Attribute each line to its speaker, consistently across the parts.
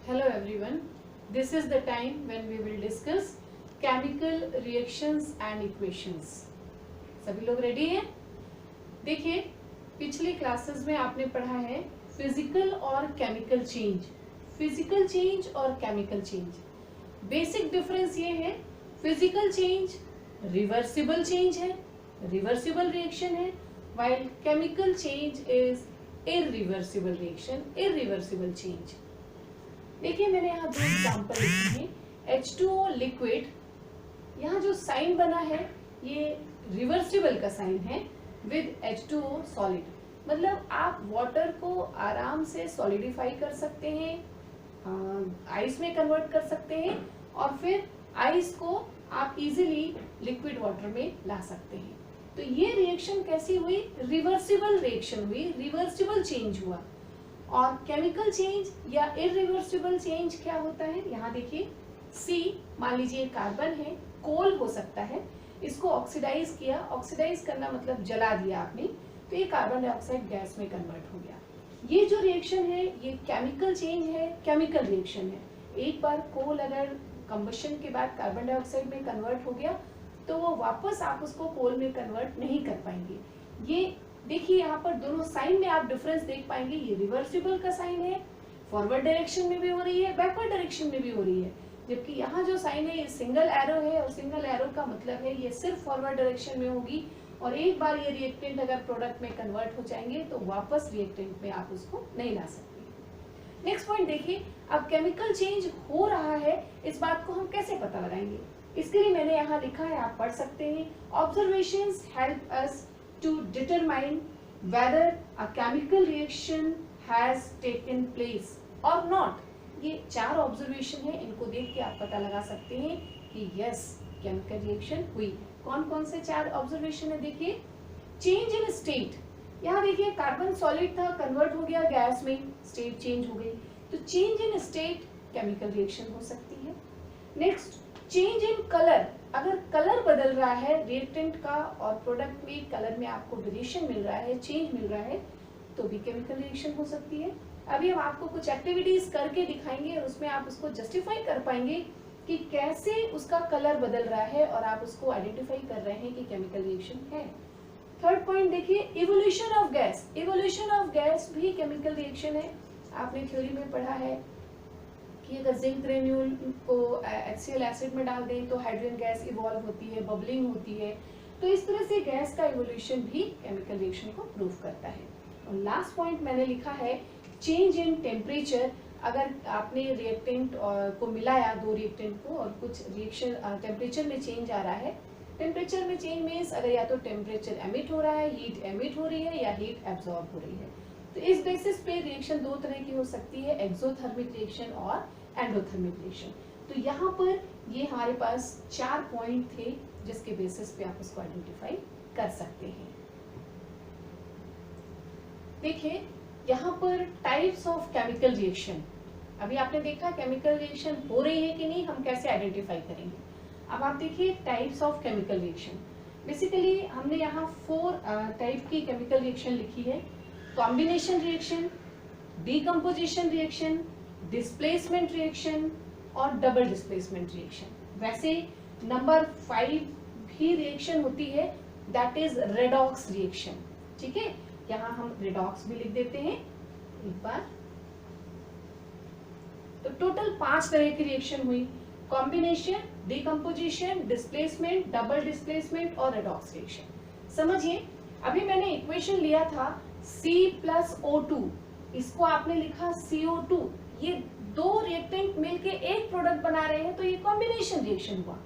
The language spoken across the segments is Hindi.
Speaker 1: Hello everyone. This is the time when we will discuss chemical reactions and equations. सभी लोग रेडी हैं? देखिए, पिछली क्लासेस में आपने पढ़ा है फिजिकल और केमिकल चेंज, फिजिकल चेंज और केमिकल चेंज. बेसिक डिफरेंस ये है, फिजिकल चेंज रिवर्सिबल चेंज है, रिवर्सिबल रिएक्शन है, while chemical change is irreversible reaction, irreversible change. देखिए मैंने यहाँ दो एग्जाम्पल लिखे हैं. H2O लिक्विड, यहाँ जो साइन बना है ये रिवर्सिबल का साइन है विद H2O सॉलिड. मतलब आप वाटर को आराम से सॉलिडिफाई कर सकते हैं, आइस में कन्वर्ट कर सकते हैं और फिर आइस को आप इजीली लिक्विड वाटर में ला सकते हैं. तो ये रिएक्शन कैसी हुई? रिवर्सिबल रिएक्शन हुई, रिवर्सिबल चेंज हुआ. और केमिकल चेंज या इरिवर्सिबल चेंज क्या होता है? यहाँ देखिए, C मान लीजिए कार्बन है, कोल हो सकता है, इसको ऑक्सीडाइज किया. ऑक्सीडाइज करना मतलब जला दिया आपने, तो ये कार्बन डाइऑक्साइड गैस में कन्वर्ट हो गया. ये जो रिएक्शन है ये केमिकल चेंज है, केमिकल रिएक्शन है. एक बार कोल अगर कंबशन के बाद कार्बन डाइऑक्साइड में कन्वर्ट हो गया तो वो वापस आप उसको कोल में कन्वर्ट नहीं कर पाएंगे. ये देखिए यहाँ पर दोनों साइन में आप डिफरेंस देख पाएंगे. ये रिवर्सिबल का साइन है, फॉरवर्ड डायरेक्शन में भी हो रही है, बैकवर्ड डायरेक्शन में भी हो रही है. जबकि यहाँ जो साइन है ये सिंगल एरो है, और सिंगल एरो का मतलब है ये सिर्फ फॉरवर्ड डायरेक्शन में होगी. और एक बार ये रिएक्टेंट अगर प्रोडक्ट में कन्वर्ट हो जाएंगे तो वापस रिएक्टेंट में आप उसको नहीं ला सकते. नेक्स्ट पॉइंट देखिए, अब केमिकल चेंज हो रहा है, इस बात को हम कैसे पता लगाएंगे? इसके लिए मैंने यहाँ लिखा है, आप पढ़ सकते हैं. Observations help us to determine whether a chemical reaction has taken place or not. ये चार ऑब्जर्वेशन है, इनको देख के आप पता लगा सकते हैं कि यस केमिकल रिएक्शन हुई. कौन कौन से चार ऑब्जर्वेशन है? देखिए, चेंज इन स्टेट. यहाँ देखिए कार्बन सॉलिड था, कन्वर्ट हो गया गैस में, स्टेट चेंज हो गई. तो change in state chemical reaction हो सकती है. Next, change in colour. अगर कलर बदल रहा है रिएक्टेंट का और प्रोडक्ट में कलर में आपको वेरिएशन मिल रहा है, चेंज मिल रहा है, तो भी केमिकल रिएक्शन हो सकती है. अभी हम आपको कुछ एक्टिविटीज करके दिखाएंगे और उसमें आप उसको जस्टिफाई कर पाएंगे कि कैसे उसका कलर बदल रहा है और आप उसको आइडेंटिफाई कर रहे हैं कि केमिकल रिएक्शन है. थर्ड पॉइंट देखिए, evolution of gas. Evolution of gas भी केमिकल रिएक्शन है. आपने थ्योरी में पढ़ा है कि अगर जिंक ग्रेन्यूल को HCl एसिड में डाल दें तो हाइड्रोजन गैस इवॉल्व होती है, बबलिंग होती है. तो इस तरह से गैस का इवोल्यूशन भी केमिकल रिएक्शन को प्रूव करता है. और लास्ट पॉइंट मैंने लिखा है चेंज इन टेम्परेचर. अगर आपने रिएक्टेंट को मिलाया, दो रिएक्टेंट को, और कुछ रिएक्शन टेम्परेचर में चेंज आ रहा है. टेम्परेचर में चेंज मीन्स अगर या तो टेम्परेचर एमिट हो रहा है, हीट एमिट हो रही है, या हीट एब्जॉर्ब हो रही है. तो इस बेसिस पे रिएक्शन दो तरह की हो सकती है, एक्सोथर्मिक रिएक्शन और एंडोथर्मिक रिएक्शन. तो यहाँ पर ये हमारे पास चार पॉइंट थे जिसके बेसिस पे आप उसको आइडेंटिफाई कर सकते हैं. देखिए यहाँ पर टाइप्स ऑफ केमिकल रिएक्शन. अभी आपने देखा केमिकल रिएक्शन हो रही है कि नहीं, हम कैसे आइडेंटिफाई करेंगे. अब आप देखिए types of chemical reaction. Basically हमने यहाँ 4 टाइप की केमिकल रिएक्शन लिखी है. Combination reaction, decomposition reaction, displacement reaction और डबल डिस्प्लेसमेंट रिएक्शन. वैसे नंबर 5 भी रिएक्शन होती है, दैट इज रेडॉक्स रिएक्शन. ठीक है, यहाँ हम रेडॉक्स भी लिख देते हैं एक बार. तो टोटल 5 तरह की रिएक्शन हुई: combination, decomposition, displacement, double displacement और रेडॉक्स रिएक्शन. समझिए, अभी मैंने इक्वेशन लिया था C+O2, इसको आपने लिखा CO2. ये दो रिएक्टेंट मिलके एक प्रोडक्ट बना रहे हैं, तो ये कॉम्बिनेशन रिएक्शन हुआ.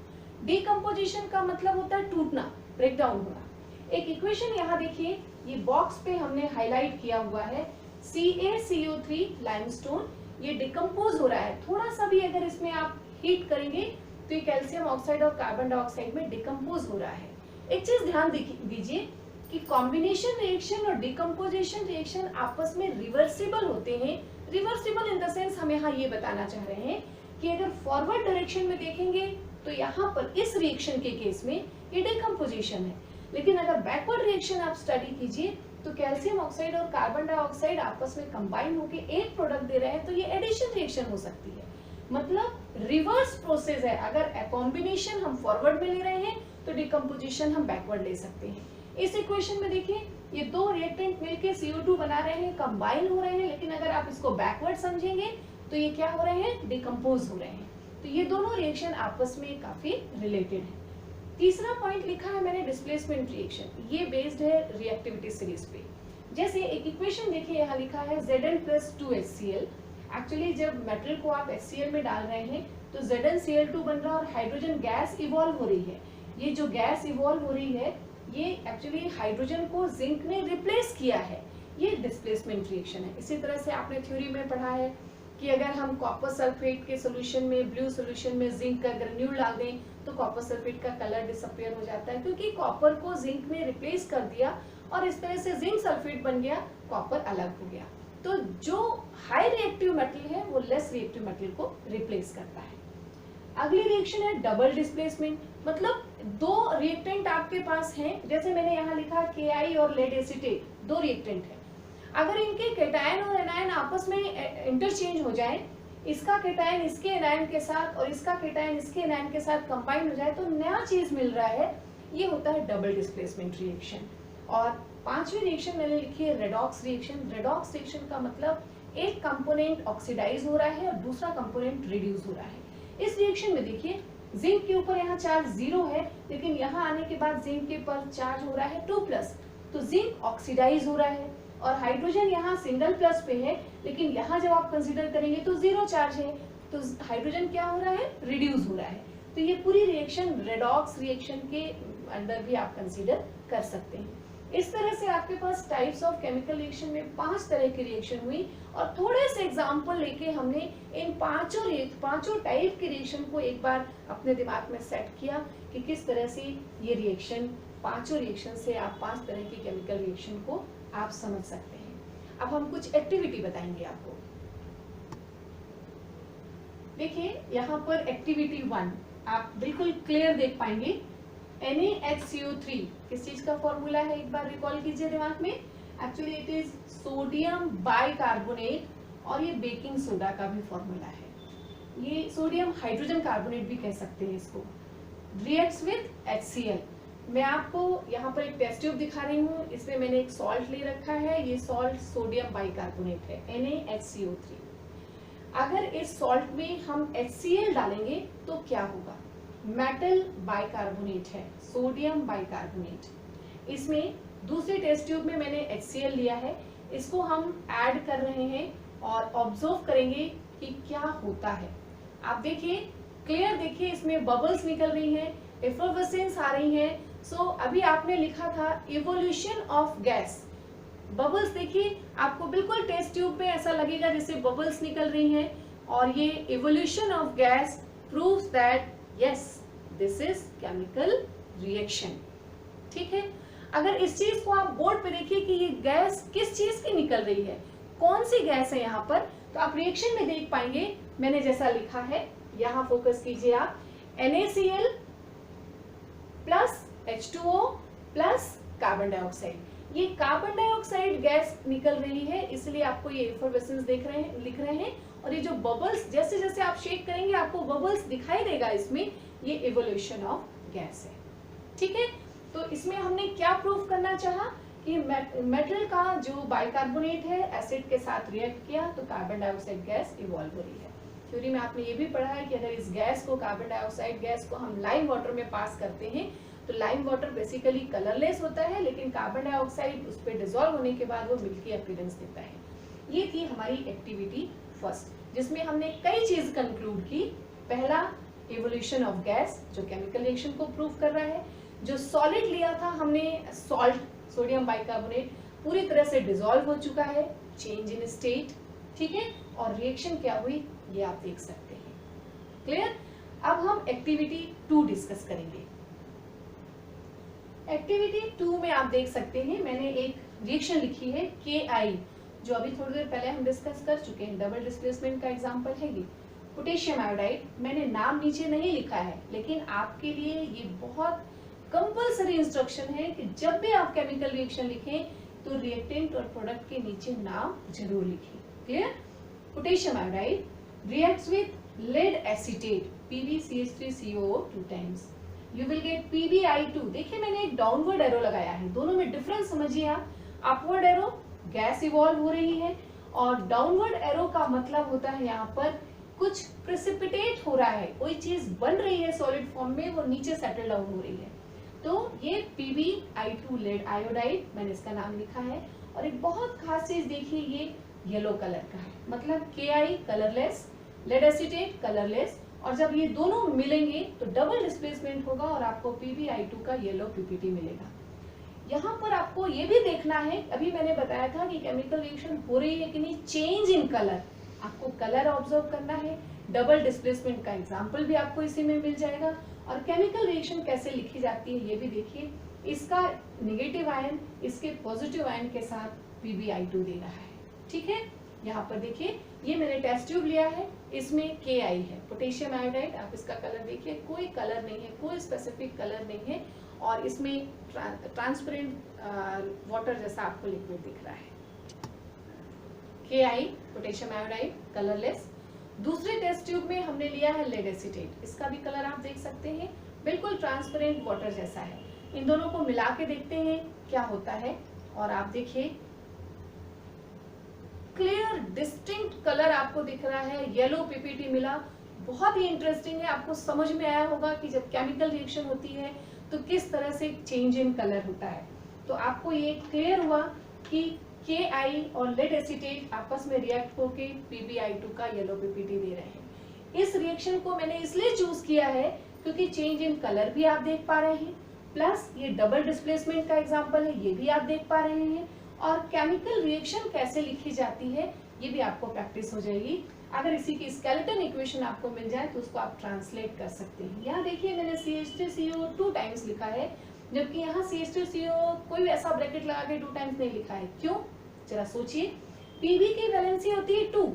Speaker 1: डीकम्पोजिशन का मतलब होता है टूटना, ब्रेकडाउन होना. एक इक्वेशन यहाँ देखिए, ये बॉक्स पे हमने हाईलाइट किया हुआ है, CaCO3 लाइमस्टोन. ये डिकम्पोज हो रहा है. थोड़ा सा भी अगर इसमें आप हीट करेंगे तो ये कैल्शियम ऑक्साइड और कार्बन डाइऑक्साइड में डिकम्पोज हो रहा है. एक चीज ध्यान दीजिए कि कॉम्बिनेशन रिएक्शन और डिकम्पोजिशन रिएक्शन आपस में रिवर्सिबल होते हैं. रिवर्सिबल इन द सेंस हम यहाँ ये बताना चाह रहे हैं कि अगर फॉरवर्ड डायरेक्शन में देखेंगे तो यहाँ पर इस रिएक्शन के केस में ये डिकम्पोजिशन है, लेकिन अगर बैकवर्ड रिएक्शन आप स्टडी कीजिए तो कैल्शियम ऑक्साइड और कार्बन डाइऑक्साइड आपस में कंबाइन होके एक प्रोडक्ट दे रहे हैं, तो ये एडिशन रिएक्शन हो सकती है, मतलब रिवर्स प्रोसेस है। अगर कॉम्बिनेशन हम फॉरवर्ड में ले रहे हैं तो डिकम्पोजिशन हम बैकवर्ड ले सकते हैं। इस इक्वेशन में देखिए ये दो रिएक्टेंट मिलके CO2 बना रहे हैं, कंबाइन हो रहे हैं, लेकिन अगर आप इसको बैकवर्ड समझेंगे तो ये क्या हो रहे हैं, डिकम्पोज हो रहे हैं। तो ये दोनों रिएक्शन आपस में काफी रिलेटेड है। तीसरा पॉइंट लिखा है मैंने डिस्प्लेसमेंट रिएक्शन, ये बेस्ड है रिएक्टिविटी सीरीज पे। जैसे एक इक्वेशन देखिए यहाँ लिखा है Zn+2HCl। एक्चुअली जब मेटल को आप HCl में डाल रहे हैं तो ZnCl2 बन रहा है और हाइड्रोजन गैस इवॉल्व हो रही है। ये जो गैस इवॉल्व हो रही है ये एक्चुअली हाइड्रोजन को जिंक ने रिप्लेस किया है, ये डिस्प्लेसमेंट रिएक्शन है। इसी तरह से आपने थ्योरी में पढ़ा है कि अगर हम कॉपर सल्फेट के सोल्यूशन में, ब्लू सोल्यूशन में जिंक का ग्रेन्यूल डाल दें तो कॉपर सल्फेट का कलर डिसअपियर हो जाता है, क्योंकि कॉपर को जिंक ने रिप्लेस कर दिया और इस तरह से जिंक सल्फेट बन गया, कॉपर अलग हो गया। तो जो हाई रिएक्टिव मेटल है वो लेस रिएक्टिव मेटल को रिप्लेस करता है। अगली रिएक्शन है डबल डिस्प्लेसमेंट, मतलब दो रिएक्टेंट आपके पास हैं, जैसे मैंने यहाँ लिखा Ki और लेड एसीटेट, दो रिएक्टेंट है। अगर इनके कैटायन और एनायन आपस में इंटरचेंज हो जाए, इसका कैटायन इसके एनायन के साथ और इसका कैटायन इसके एनायन के साथ कंबाइन हो जाए तो नया चीज मिल रहा है, ये होता है डबल डिस्प्लेसमेंट रिएक्शन। और पांचवी रिएक्शन मैंने लिखी है रेडॉक्स रिएक्शन। रेडॉक्स रिएक्शन का मतलब एक कंपोनेंट ऑक्सीडाइज हो रहा है और दूसरा कंपोनेंट रिड्यूस हो रहा है। इस रिएक्शन में देखिए जिंक के ऊपर यहाँ चार्ज 0 है, लेकिन यहाँ आने के बाद जिंक के पर चार्ज हो रहा है 2+, तो जिंक ऑक्सीडाइज हो रहा है। और हाइड्रोजन यहाँ सिंगल प्लस पे है, लेकिन यहाँ जब आप कंसीडर करेंगे तो 0 चार्ज है, तो हाइड्रोजन क्या हो रहा है, रिड्यूस हो रहा है। तो ये पूरी रिएक्शन रेडॉक्स रिएक्शन के अंदर भी आप कंसीडर कर सकते हैं। इस तरह से आपके पास टाइप्स ऑफ केमिकल रिएक्शन में 5 तरह की रिएक्शन हुई और थोड़े से एग्जांपल लेके हमने इन पांचों टाइप के रिएक्शन को एक बार अपने दिमाग में सेट किया कि किस तरह से ये रिएक्शन, पांचों रिएक्शन से आप 5 तरह की केमिकल रिएक्शन को आप समझ सकते हैं। अब हम कुछ एक्टिविटी बताएंगे आपको। देखिए यहाँ पर एक्टिविटी 1 आप बिल्कुल क्लियर देख पाएंगे। NaHCO3 किस चीज का फॉर्मूला है, एक बार रिकॉल कीजिए दिमाग में। Actually it is sodium bicarbonate और ये बेकिंग सोडा का भी फॉर्मूला है। ये सोडियम हाइड्रोजन कार्बोनेट भी कह सकते हैं इसको। Reacts with HCl। मैं आपको यहाँ पर एक टेस्ट ट्यूब दिखा रही हूँ, इसमें मैंने एक सॉल्ट ले रखा है, ये सॉल्ट सोडियम बाइकार्बोनेट है NaHCO3। अगर इस सॉल्ट में हम HCl डालेंगे तो क्या होगा, मेटल बाइकार्बोनेट है, सोडियम बाइकार्बोनेट। इसमें दूसरे टेस्ट ट्यूब में मैंने HCl लिया है, इसको हम ऐड कर रहे हैं और ऑब्जर्व करेंगे कि क्या होता है। आप देखिए, क्लियर देखिए, इसमें बबल्स निकल रही हैं, एफर्वेसेंस आ रही है। सो अभी आपने लिखा था इवोल्यूशन ऑफ गैस, बबल्स देखिए आपको बिल्कुल टेस्ट ट्यूब में ऐसा लगेगा जैसे बबल्स निकल रही हैं, और ये evolution of gas proves that yes this is chemical reaction. ठीक है, अगर इस चीज को आप बोर्ड पे देखिए कि ये गैस किस चीज की निकल रही है, कौन सी गैस है यहाँ पर, तो आप रिएक्शन में देख पाएंगे मैंने जैसा लिखा है, यहाँ फोकस कीजिए आप, NaCl plus H2O plus carbon dioxide. ये कार्बन डाइऑक्साइड गैस निकल रही है, इसलिए आपको ये एफर्वेसेंस लिख रहे हैं। और ये जो बबल्स जैसे जैसे आप शेक करेंगे आपको बबल्स दिखाई देगा, इसमें ये इवोल्यूशन ऑफ गैस है। ठीक है, तो इसमें हमने क्या प्रूफ करना चाहा कि मेटल का जो बाइकार्बोनेट है एसिड के साथ रिएक्ट किया तो कार्बन डाइऑक्साइड गैस इवॉल्व हो रही है। थ्योरी में आपने ये भी पढ़ा है कि अगर इस गैस को, कार्बन डाइऑक्साइड गैस को हम लाइम वाटर में पास करते हैं तो लाइम वाटर बेसिकली कलरलेस होता है, लेकिन कार्बन डाइऑक्साइड उस पर डिसॉल्व होने के बाद वो मिल्की अपीयरेंस देता है। ये थी हमारी एक्टिविटी फर्स्ट, जिसमें हमने कई चीज कंक्लूड की। पहला, इवोल्यूशन ऑफ गैस जो केमिकल रिएक्शन को प्रूव कर रहा है। जो सॉलिड लिया था हमने, सॉल्ट सोडियम बाइकार्बोनेट, पूरी तरह से डिसॉल्व हो चुका है, चेंज इन स्टेट। ठीक है, और रिएक्शन क्या हुई ये आप देख सकते हैं। क्लियर? अब हम एक्टिविटी 2 डिस्कस करेंगे। एक्टिविटी 2 में आप देख सकते हैं मैंने एक रिएक्शन लिखी है Ki, जो अभी थोड़ी देर पहले हम डिस्कस कर चुके हैं, डबल डिस्प्लेसमेंट का एग्जांपल है ये। पोटेशियम आयोडाइड, मैंने नाम नीचे नहीं लिखा है, लेकिन आपके लिए ये बहुत कंपल्सरी इंस्ट्रक्शन है कि जब भी आप केमिकल रिएक्शन लिखें तो रिएक्टेंट और प्रोडक्ट के नीचे नाम जरूर लिखिए। Clear? Potassium iodide reacts with lead acetate PbCH3COO 2 times. You will get PbI2. देखिए मैंने एक डाउनवर्ड एरो लगाया है, दोनों में डिफरेंस समझिए आप। अपवर्ड एरो गैस इवॉल्व हो रही है और डाउनवर्ड एरो का मतलब होता है यहाँ पर कुछ प्रेसिपिटेट हो रहा है, कोई चीज बन रही है सॉलिड फॉर्म में, वो नीचे सेटल डाउन हो रही है। तो ये PbI2 लेड आयोडाइड, मैंने इसका नाम लिखा है। और एक बहुत खास चीज देखिए, ये येलो कलर का है, मतलब Ki colourless, lead acetate colourless, और जब ये दोनों मिलेंगे तो डबल डिस्प्लेसमेंट होगा और आपको PbI2 का येलो पीपीटी मिलेगा। यहाँ पर आपको ये भी देखना है, अभी मैंने बताया था कि केमिकल रिएक्शन हो रही है कि नहीं, चेंज इन कलर, आपको कलर ऑब्जर्व करना है। डबल डिस्प्लेसमेंट का एग्जाम्पल भी आपको इसी में मिल जाएगा। और केमिकल रिएक्शन कैसे लिखी जाती है ये भी देखिए, इसका निगेटिव आयन इसके पॉजिटिव आयन के साथ PbI2 दे रहा है। ठीक है, यहाँ पर देखिए ये मैंने टेस्ट ट्यूब लिया है, इसमें Ki है, पोटेशियम आयोडाइड। आप इसका कलर देखिए, कोई कलर नहीं है, कोई स्पेसिफिक कलर नहीं है, और इसमें ट्रांसपेरेंट वाटर जैसा आपको लिक्विड दिख रहा है। Ki potassium iodide colourless. दूसरे टेस्ट ट्यूब में हमने लिया है लेड एसीटेट, इसका भी कलर आप देख सकते हैं, बिल्कुल ट्रांसपेरेंट वाटर जैसा है। इन दोनों को मिला के देखते हैं क्या होता है, और आप देखिए क्लियर डिस्टिंक्ट कलर आपको दिख रहा है, येलो पीपीटी मिला। बहुत ही इंटरेस्टिंग है, आपको समझ में आया होगा कि जब केमिकल रिएक्शन होती है तो किस तरह से चेंज इन कलर होता है। तो आपको ये क्लियर हुआ कि Ki और लेड एसीटेट आपस में रिएक्ट होके PbI2 का येलो पीपीटी दे रहे हैं। इस रिएक्शन को मैंने इसलिए चूज किया है क्योंकि चेंज इन कलर भी आप देख पा रहे हैं, प्लस ये डबल डिस्प्लेसमेंट का एग्जांपल है, ये भी आप देख पा रहे हैं, और केमिकल रिएक्शन कैसे लिखी जाती है ये भी आपको प्रैक्टिस हो जाएगी। अगर इसी की स्केलेटन इक्वेशन आपको मिल जाए तो उसको आप ट्रांसलेट कर सकते हैं। यहाँ देखिए मैंने CH3CO 2 टाइम्स लिखा है, जबकि यहाँ CH3CO कोई ऐसा ब्रैकेट लगा के 2 टाइम्स नहीं लिखा है। क्यों? जरा सोचिए, Pb की वैलेंसी होती है 2,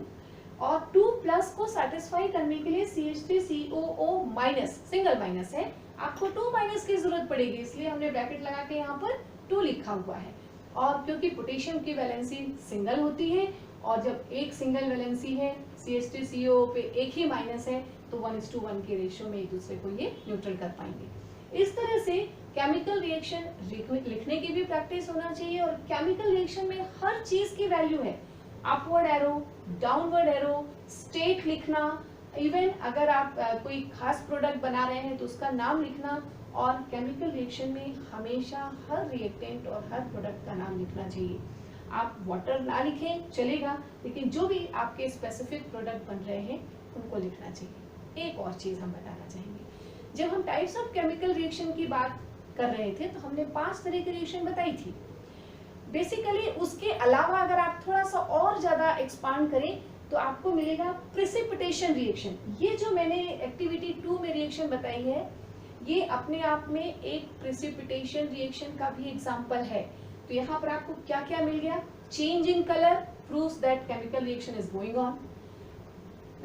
Speaker 1: और 2 प्लस को सेटिस्फाई करने के लिए CH3COO माइनस, सिंगल माइनस है, आपको 2 माइनस की जरूरत पड़ेगी, इसलिए हमने ब्रैकेट लगा के यहाँ पर 2 लिखा हुआ है। और क्योंकि पोटेशियम की वैलेंसी सिंगल होती है, और जब एक सिंगल वैलेंसी है CH3CO पे एक ही माइनस है, तो 1:1 के रेशियो में एक दूसरे को ये न्यूट्रल कर पाएंगे। इस तरह से केमिकल रिएक्शन लिखने की भी प्रैक्टिस होना चाहिए, और केमिकल रिएक्शन में हर चीज की वैल्यू है, upward arrow, downward arrow, state लिखना, इवन अगर आप कोई खास प्रोडक्ट बना रहे हैं तो उसका नाम लिखना, और केमिकल रिएक्शन में हमेशा हर रिएक्टेंट और हर प्रोडक्ट का नाम लिखना चाहिए। आप वाटर ना लिखें चलेगा, लेकिन जो भी आपके स्पेसिफिक प्रोडक्ट बन रहे हैं उनको लिखना चाहिए। एक और चीज हम बताना चाहेंगे, जब हम टाइप्स ऑफ केमिकल रिएक्शन की बात कर रहे थे तो हमने 5 तरह की रिएक्शन बताई थी। बेसिकली उसके अलावा अगर आप थोड़ा सा और ज्यादा एक्सपांड करें तो आपको मिलेगा प्रेसिपिटेशन रिएक्शन। ये जो मैंने एक्टिविटी 2 में रिएक्शन बताई है, ये अपने आप में एक प्रेसिपिटेशन रिएक्शन का भी एग्जांपल है। तो यहाँ पर आपको क्या क्या मिल गया? Change in colour proves that chemical reaction is going on,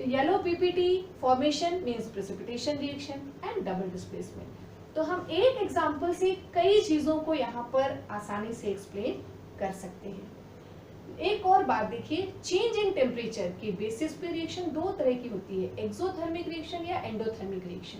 Speaker 1: yellow PPT formation means precipitation reaction, and double displacement. तो हम एक एग्जांपल से कई चीजों को यहाँ पर आसानी से एक्सप्लेन कर सकते हैं। एक और बात देखिए, चेंज इन टेम्परेचर के बेसिस पे रिएक्शन 2 तरह की होती है, एक्सोथर्मिक रिएक्शन या एंडोथर्मिक रिएक्शन।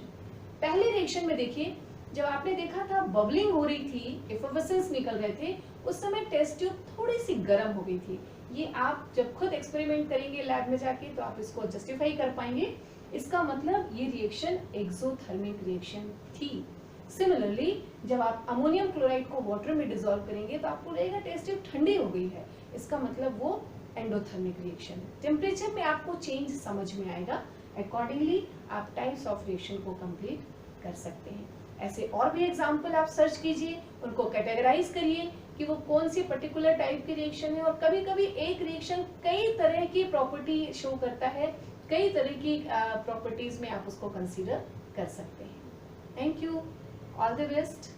Speaker 1: पहले रिएक्शन में देखिए, जब आपने देखा था बबलिंग हो रही थी, एफर्वेसेंस निकल रहे थे, उस समय टेस्ट ट्यूब थोड़ी सी गर्म हो गई थी। ये आप जब खुद एक्सपेरिमेंट करेंगे लैब में जाके तो आप इसको जस्टिफाई कर पाएंगे। इसका मतलब ये रिएक्शन एक्सोथर्मिक रिएक्शन थी। सिमिलरली जब आप अमोनियम क्लोराइड को वाटर में डिसॉल्व करेंगे तो आपको लगेगा टेस्ट ट्यूब ठंडी हो गई है, इसका मतलब वो एंडोथर्मिक रिएक्शन है। टेम्परेचर में आपको चेंज समझ में आएगा, अकॉर्डिंगली आप टाइप्स ऑफ रिएक्शन को कंप्लीट कर सकते हैं। ऐसे और भी एग्जाम्पल आप सर्च कीजिए, उनको कैटेगराइज करिए कि वो कौन सी पर्टिकुलर टाइप की रिएक्शन है, और कभी कभी एक रिएक्शन कई तरह की प्रॉपर्टी शो करता है, कई तरह की प्रॉपर्टीज में आप उसको कंसीडर कर सकते हैं। Thank you, all the best.